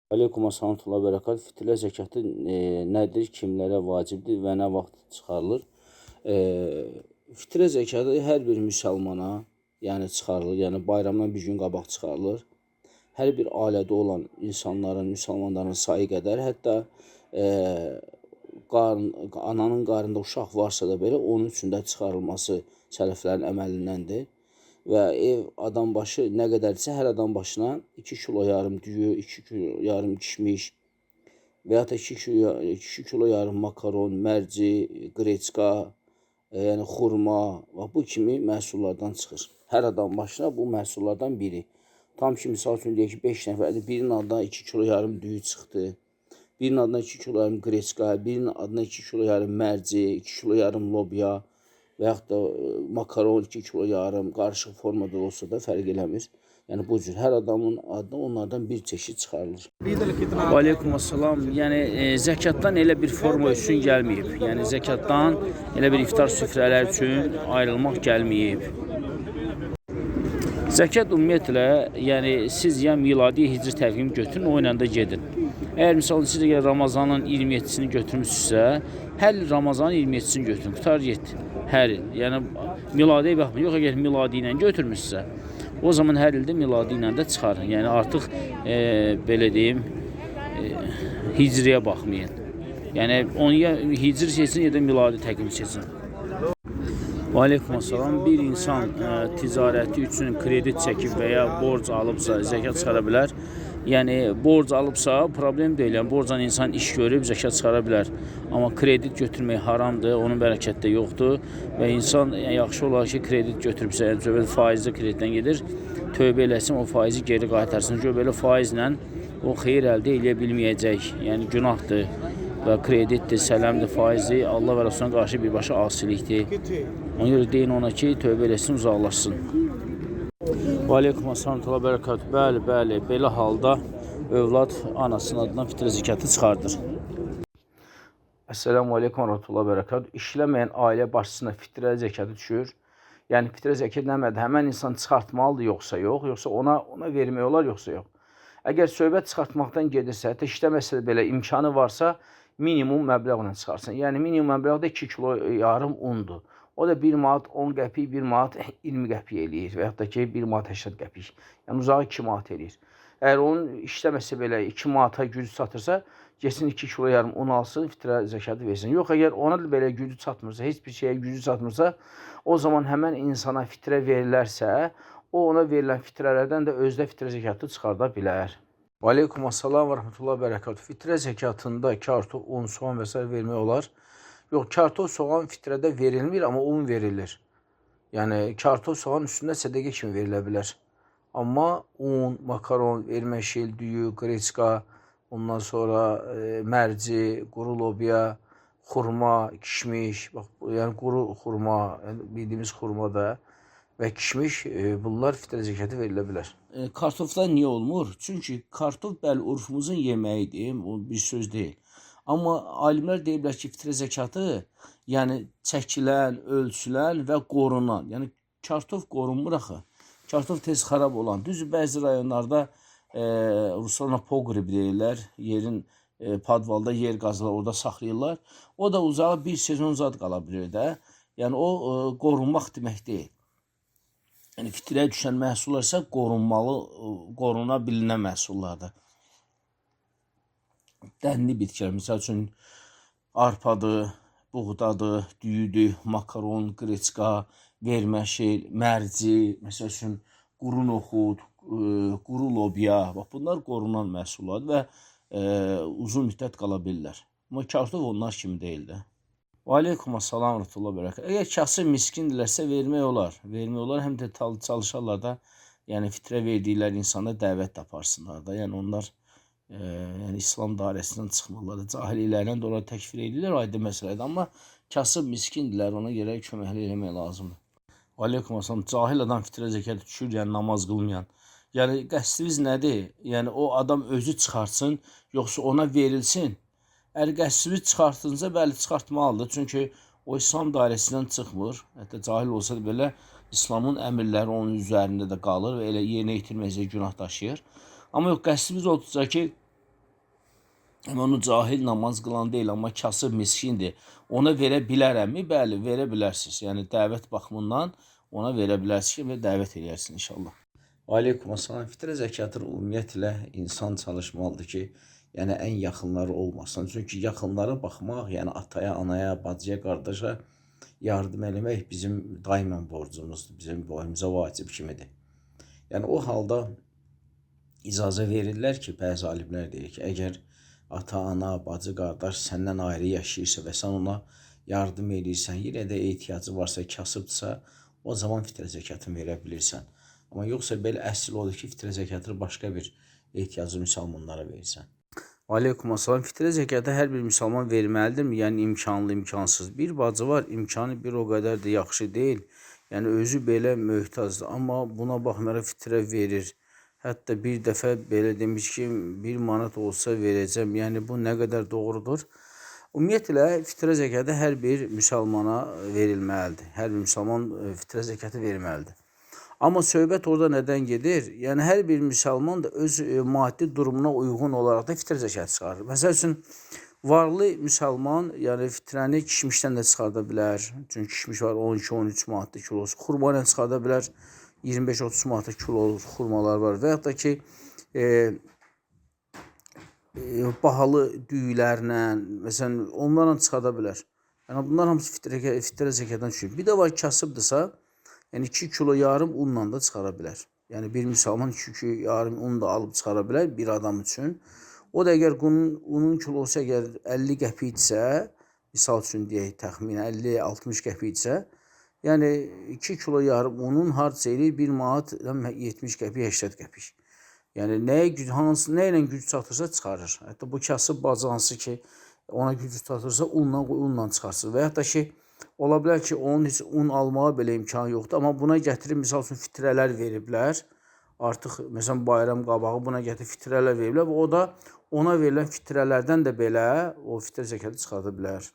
Aleykum assalam və bərəkat. Fitrə zəkatı nədir, kimlərə vacibdir və nə vaxt çıxarılır? E, Fitrə zəkatı hər bir müsəlmana çıxarılır, yəni bayramdan bir gün qabaq çıxarılır. Hər bir ailədə olan müsəlmanların sayı qədər, hətta ananın qarnında uşaq varsa da belə onun üçün də çıxarılması sələflərin əməlindəndir. Və ev adam başı nə qədərdirsə, hər adam başına 2 kilo yarım düyü, 2 kilo yarım kişmiş və ya da 2 kilo yarım makaron, mərci, qreçka, yəni xurma və bu kimi məhsullardan çıxır. Hər adam başına bu məhsullardan biri. Tam ki, misal üçün deyək ki, 5 nəfərdir, birinin adına 2 kilo yarım düyü çıxdı, birinin adına 2 kilo yarım qreçka, birinin adına 2 kilo yarım mərci, 2 kilo yarım lobya və yaxud da makaron 2 kilo yarım, qarışıq formada olsa da fərq eləmir. Yəni bu cür hər adamın adına onlardan bir çeşid çıxarılır. Aleykum assalam. Yəni zəkatdan elə bir forma üçün gəlməyib. Yəni zəkatdan elə bir iftar süfrələri üçün ayrılmaq gəlməyib. Zəkat ümumiyyətlə, yəni siz ya miladi hicri təqvim götürün, o ilə də gedin. Əgər misal siz Ramazanın 27-sini götürmüşsünüzsə, hər il Ramazanın 27-sini götürün, qutar get. Hər il. Yəni miladiyə baxmayın. Yox, əgər miladi ilə götürmüşsə, o zaman hər ildə miladi ilə də çıxarın. Yəni artıq belə deyim, hicriyə baxmayın. Yəni onu ya hicri seçin, ya da miladi təqvim seçin. Aleykum assalam. Bir insan ticarəti üçün kredit çəkib və ya borc alıbsa zəkat çıxara bilər. Yəni borc alıbsa problem deyil. Yəni borcla insan iş görüb zəkat çıxara bilər. Amma kredit götürmək haramdır, onun bərəkəti də yoxdur və insan yaxşı olar ki, kredit götürübsə, yəni faizli kreditdən gedir, tövbə eləsin, o faizi geri qaytarsın. Belə faizlə o xeyir əldə edə bilməyəcək. Yəni günahdır və kreditdir, sələmdir, faizdir, Allah və Rəsuluna qarşı birbaşa asilikdir. Ona görə deyin ona ki, tövbə eləsin, uzaqlaşsın. Aleykum assalam və bərəkat. Bəli, belə halda övlad anasının adından fitrə zəkatı çıxardır. Əssəlamu aleykum və bərəkat. İşləməyən ailə başçısına fitrə zəkatı düşür. Yəni fitrə zəkat nəmədir? Həmən insan çıxartmalıdır yoxsa yox, yoxsa ona vermək olar yoxsa yox. Əgər söhbət çıxartmaqdan gedirsə, hətta işləməsə belə imkanı varsa, minimum məbləğlə çıxarsın. Yəni minimum məbləğdə 2 kilo yarım undur. O da 1 manat 10 qəpik, 1 manat 20 qəpik eləyir və yaxud da ki 1 manat 80 qəpik. Yəni uzağı 2 manat eləyir. Əgər onun işləməsə belə 2 manata gücü çatırsa, geçsin 2 kilo yarım un alsın, fitrə zəkatı versin. Yox, əgər ona belə gücü çatmırsa, heç bir şeyə gücü çatmırsa, o zaman həmən insana fitrə verilərsə, o ona verilən fitrələrdən də özdə fitrə zəkatı çıxarda bilər. Aleykum assalam və rəhmətullah bərəkatuhu. Fitrə zəkatında kartof, un, soğan və s. vermək olar. Yox, kartof, soğan fitrədə verilmir, amma un verilir. Yəni kartof, soğan üstündə sədəqə kimi verilə bilər. Amma un, makaron, verməşil, düyü, qreçka, ondan sonra mərci, quru lobya, xurma, kişmiş, yəni quru xurma, bildiyimiz xurma da və kişmiş, bunlar fitrə zəkatı verilə bilər. Kartoflar niyə olmur? Çünki kartof bəli urfumuzun yeməyidir, o bir söz deyil. Amma alimlər deyiblər ki, fitrə zəkatı yəni çəkilən, ölçülən və qorunan. Yəni kartof qorunmur axı. Kartof tez xarab olan. Düz bəzi rayonlarda Ruslarla pogreb deyirlər. Yerin padvalda yer qazırlar, orada saxlayırlar. O da uzağı bir sezon zad qala bilir də. Yəni o qorunmaq demək deyil. Yəni fitrəyə düşən məhsullar isə qorunmalı, qoruna bilinən məhsullardır. Dənli bitkilər, misal üçün arpadır, buğdadır, düyüdür, makaron, qreçka, verməşil, mərci, misal üçün quru noxud, quru lobya, bunlar qorunan məhsullardır və uzun müddət qala bilirlər. Amma kartof onlar kimi deyil də. Aleykum assalam və bərəkət. Əgər kasıb miskindirlərsə vermək olar. Vermək olar, həm də çalışarlar da, yəni fitrə verdikləri insana dəvət aparsınlar da. Yəni onlar yəni İslam dairəsindən çıxmırlar. Cahilliklərlə də onları təkfir edirlər, aydın məsələdir. Amma kasıb miskindirlər, ona görə köməkli eləmək lazımdır. Aleykum assalam. Cahil adam fitrə zəkatı düşür, yəni namaz qılmayan. Yəni qəsdimiz nədir? Yəni o adam özü çıxartsın, yoxsa ona verilsin. Əgər qəsdimiz çıxartınca, bəli çıxartmalıdır. Çünki o İslam dairəsindən çıxmır. Hətta cahil olsa da belə İslamın əmrləri onun üzərində də qalır və elə yerinə yetirməyəcək günah daşıyır. Amma yox, qəsdimiz olacaq ki, Amma onu cahil namaz qılan deyil, amma kasıb miskindir. Ona verə bilərəmmi? Bəli, verə bilərsiniz. Yəni dəvət baxımından ona verə bilərsiniz ki, və dəvət edərsiniz inşallah. Aleykum assalam. Fitrə zəkatı ümumiyyətlə insan çalışmalıdır ki, yəni ən yaxınları olmasın. Çünki yaxınlara baxmaq, yəni ataya, anaya, bacıya, qardaşa yardım eləmək bizim daimən borcumuzdur. Bizim boyumuza vacib kimidir. Yəni o halda icazə verirlər ki, bəzi alimlər deyir ki, əgər ata, ana, bacı, qardaş səndən ayrı yaşayırsa və sən ona yardım edirsən, yenə də ehtiyacı varsa, kasıbdırsa, o zaman fitrə zəkatını verə bilirsən. Amma yoxsa belə əsl odur ki, fitrə zəkatını başqa bir ehtiyaclı müsəlmanlara verirsən. Aleykum assalam. Fitrə zəkatı hər bir müsəlman verməlidirmi? Yəni imkanlı, imkansız. Bir bacı var, imkanı bir o qədər də yaxşı deyil. Yəni özü belə möhtacdır, amma buna baxmayaraq fitrə verir. Hətta bir dəfə belə demiş ki, 1 manat olsa verəcəm. Yəni bu nə qədər doğrudur? Ümumiyyətlə fitrə zəkatı hər bir müsəlmana verilməlidir. Hər bir müsəlman fitrə zəkatı verməlidir. Amma söhbət orada nədən gedir? Yəni hər bir müsəlman da öz maddi durumuna uyğun olaraq da fitrə zəkatı çıxarır. Məsəl üçün varlı müsəlman yəni fitrəni kişmişdən də çıxarda bilər. Çünki kişmiş var 12-13 manatlı kilosu. Xurma ilə çıxarda bilər. 25-30 manatlı kiloluk xurmalar var və hətta ki bahalı düyülərlə, məsələn, onlarla çıxarda bilər. Yəni bunlar hamısı fitrə zəkatdan düşür. Bir də var kasıbdırsa, yəni 2 kilo yarım unla da çıxara bilər. Yəni bir müsəlman 2 kilo yarım un da alıb çıxara bilər bir adam üçün. O da əgər unun kilosu əgər 50 qəpikdirsə, misal üçün deyək, təxminən 50-60 qəpikdirsə, yəni 2 kilo yarım unun harca eləyir 1 manat 70 qəpik, 80 qəpik. Yəni nə ilə güc çatırsa çıxarır. Hətta bu kasıb bacı hansı ki ona güc çatırsa unla çıxarsın. Və hətta ki ola bilər ki onun heç un almağa belə imkanı yoxdur, amma buna gətirib misal üçün fitrələr veriblər. Artıq məsələn bayram qabağı buna gətirib fitrələr veriblər və o da ona verilən fitrələrdən də belə o fitrə zəkatı çıxarda bilər.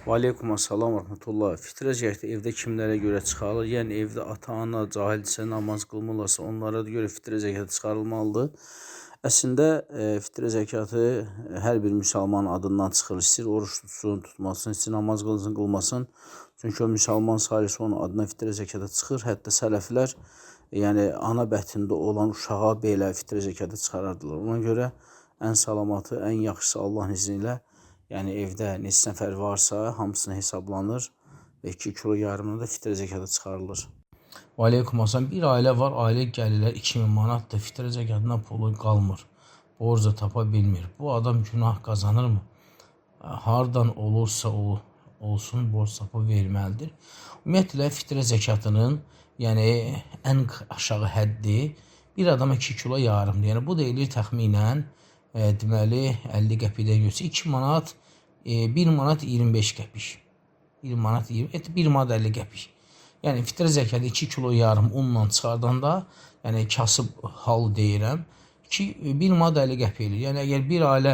Aleykum assalam və rəhmətullah. Fitrə zəkatı evdə kimlərə görə çıxarılır? Yəni evdə ata-ana cahildirsə, namaz qılmırlarsa onlara görə fitrə zəkatı çıxarılmalıdır. Əslində fitrə zəkatı hər bir müsəlman adından çıxır. İstəyir oruç tutsun, tutmasın, istəyir namaz qılsın, qılmasın. Çünki o müsəlman sayılırsa onun adına fitrə zəkatı çıxır. Hətta sələflər yəni ana bətnində olan uşağa belə fitrə zəkatı çıxarardılar. Ona görə ən salamatı, ən yaxşısı Allahın izni ilə yəni evdə neçə nəfər varsa hamısına hesablanır və 2 kilo yarımına da fitrə zəkatı çıxarılır. Aleykum assalam. Bir ailə var, ailə gəlirlər 2000 manatdır, fitrə zəkatından pulu qalmır. Borca tapa bilmir. Bu adam günah qazanırmı? Hardan olursa olsun borc tapa verməlidir. Ümumiyyətlə fitrə zəkatının yəni ən aşağı həddi bir adama 2 kilo yarımdır. Yəni bu da eləyir təxminən deməli 50 qəpikdən götürsə 2 manat 1 manat 25 qəpik. 1 manat 1 manat 50 qəpik. Yəni fitrə zəkatı 2 kilo yarım unla çıxardanda, yəni kasıb hal deyirəm, 1 manat 50 qəpik eləyir. Yəni əgər bir ailə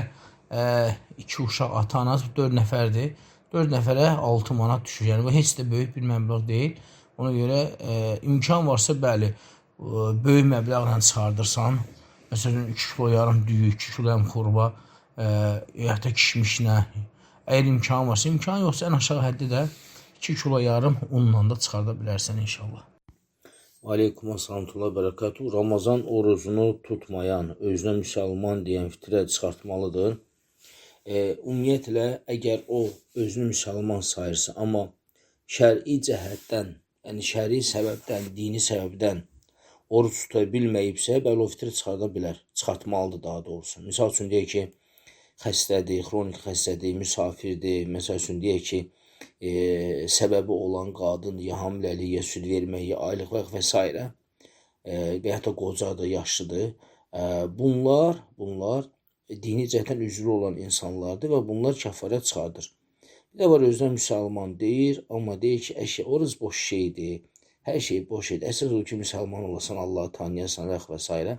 2 uşaq, ata-ana 4 nəfərdir, 4 nəfərə 6 manat düşür. Yəni bu heç də böyük bir məbləğ deyil. Ona görə imkan varsa bəli, böyük məbləğlə çıxardırsan, məsələn 2 kilo yarım düyü, 2 kilo yarım xurma, hətta kişmişlə, əgər imkan varsa, imkan yoxsa ən aşağı həddi də 2 kilo yarım unla da çıxarda bilərsən inşallah. Aleykum assalam və bərəkatuhu. Ramazan orucunu tutmayan, özünə müsəlman deyən fitrə çıxartmalıdır. Ümumiyyətlə, əgər o özünü müsəlman sayırsa, amma şəri cəhətdən, yəni şəri səbəbdən, dini səbəbdən oruç tuta bilməyibsə, bəli o fitrə çıxarda bilər, çıxartmalıdır daha doğrusu. Misal üçün deyək ki, xəstədir, xronik xəstədir, müsafirdir, məsəl üçün deyək ki, səbəbi olan qadın ya hamiləlik, ya süd vermək, ya aylıq və s. Və hətta qocadır, yaşlıdır. Bunlar dini cəhətdən üzrü olan insanlardır və bunlar kəffarət çıxardır. Bir də var özünə müsəlman deyir, amma deyir ki, oruc boş şeydir, hər şey boş şeydir. Əsas o ki, müsəlman olasan, Allah'ı tanıyasan və s.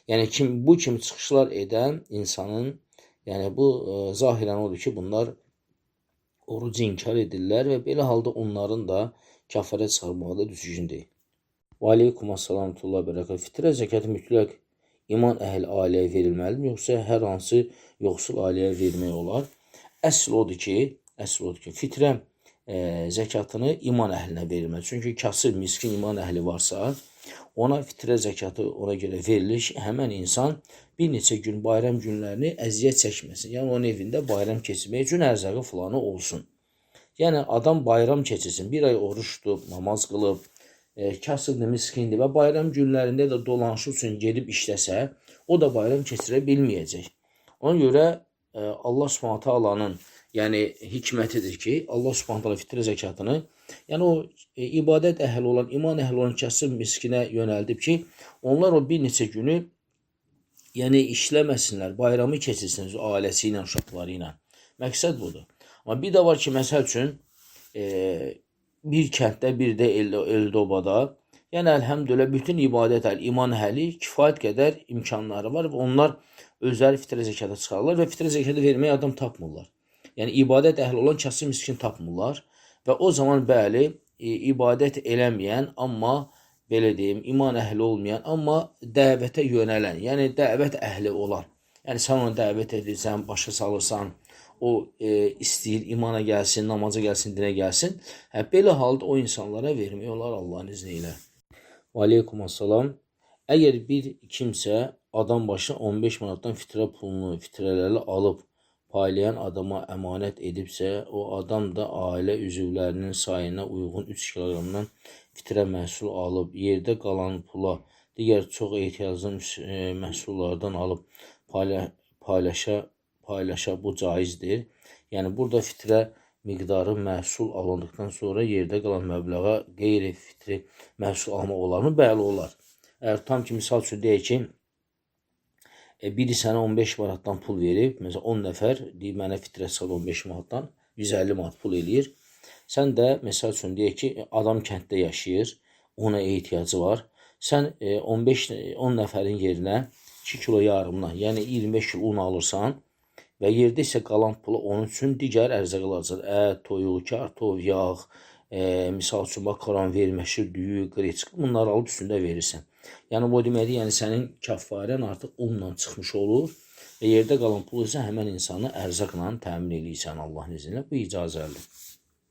Yəni bu kimi çıxışlar edən insanın, yəni bu zahirən odur ki, bunlar orucu inkar edirlər və belə halda onların da kəffarət çıxarmağı da düzgün deyil. Aleykum assalam və bərəkatuhu. Fitrə zəkatı mütləq iman əhli ailəyə verilməlidir, yoxsa hər hansı yoxsul ailəyə vermək olar? Əsl odur ki, fitrə zəkatını iman əhlinə verilməlidir. Çünki kasıb, miskin iman əhli varsa, ona fitrə zəkatı ona görə verilir ki, həmən insan bir neçə gün bayram günlərini əziyyət çəkməsin. Yəni onun evində bayram keçirmək üçün ərzaqı filanı olsun. Yəni adam bayram keçirsin, bir ay oruç tutub, namaz qılıb, kasıbdır, miskindir və bayram günlərində də dolanışı üçün gedib işləsə, o da bayram keçirə bilməyəcək. Ona görə Allah Subhanahu taalanın yəni hikmətidir ki, Allah Subhanahu taala fitrə zəkatını, yəni o ibadət əhli olan, iman əhli olan kasıb miskinə yönəldib ki, onlar o bir neçə günü yəni işləməsinlər, bayramı keçirsinlər ailəsi ilə, uşaqları ilə. Məqsəd budur. Amma bir də var ki, məsəl üçün bir kənddə, bir də el-obada, yəni əlhəmdülillah bütün ibadət əhli, iman əhli kifayət qədər imkanları var və onlar özləri fitrə zəkatı çıxarırlar və fitrə zəkatı verməyə adam tapmırlar. Yəni ibadət əhli olan kasıb miskin tapmırlar və o zaman bəli, ibadət eləməyən, amma belə deyim, iman əhli olmayan, amma dəvətə yönələn, yəni dəvət əhli olan. Yəni sən onu dəvət edirsən, başa salırsan, o istəyir imana gəlsin, namaza gəlsin, dinə gəlsin. Belə halda o insanlara vermək olar Allahın izni ilə. Və aleykumussalam. Əgər bir kimsə adam başına 15 manatdan fitrə pulunu, fitrələri alıb paylayan adama əmanət edibsə, o adam da ailə üzvlərinin sayına uyğun 3 kiloqramdan fitrə məhsul alıb, yerdə qalan pula digər çox ehtiyaclı məhsullardan alıb paylaşa bu caizdir. Yəni burada fitrə miqdarı məhsul alındıqdan sonra yerdə qalan məbləğə qeyri-fitri məhsul almaq olarmı? Bəli, olar. Əgər tam ki, misal üçün deyək ki, biri sənə 15 manatdan pul verib, məsələn 10 nəfər deyib mənə fitrə sal 15 manatdan, 150 manat pul eləyir. Sən də məsəl üçün deyək ki, adam kənddə yaşayır, ona ehtiyacı var. Sən 10 nəfərin yerinə 2 kilo yarımdan, yəni 25 kilo un alırsan və yerdə isə qalan pulu onun üçün digər ərzaq alacaq. Ət, toyuq, kartof, yağ, misal üçün makaron, verməşir, düyü, qreçka, bunları alıb üstündə verirsən. Yəni bu deməkdir, yəni sənin kəffarən artıq unla çıxmış olur və yerdə qalan pulu isə həmən insanı ərzaqla təmin edirsən Allahın izni ilə. Bu icazəlidir.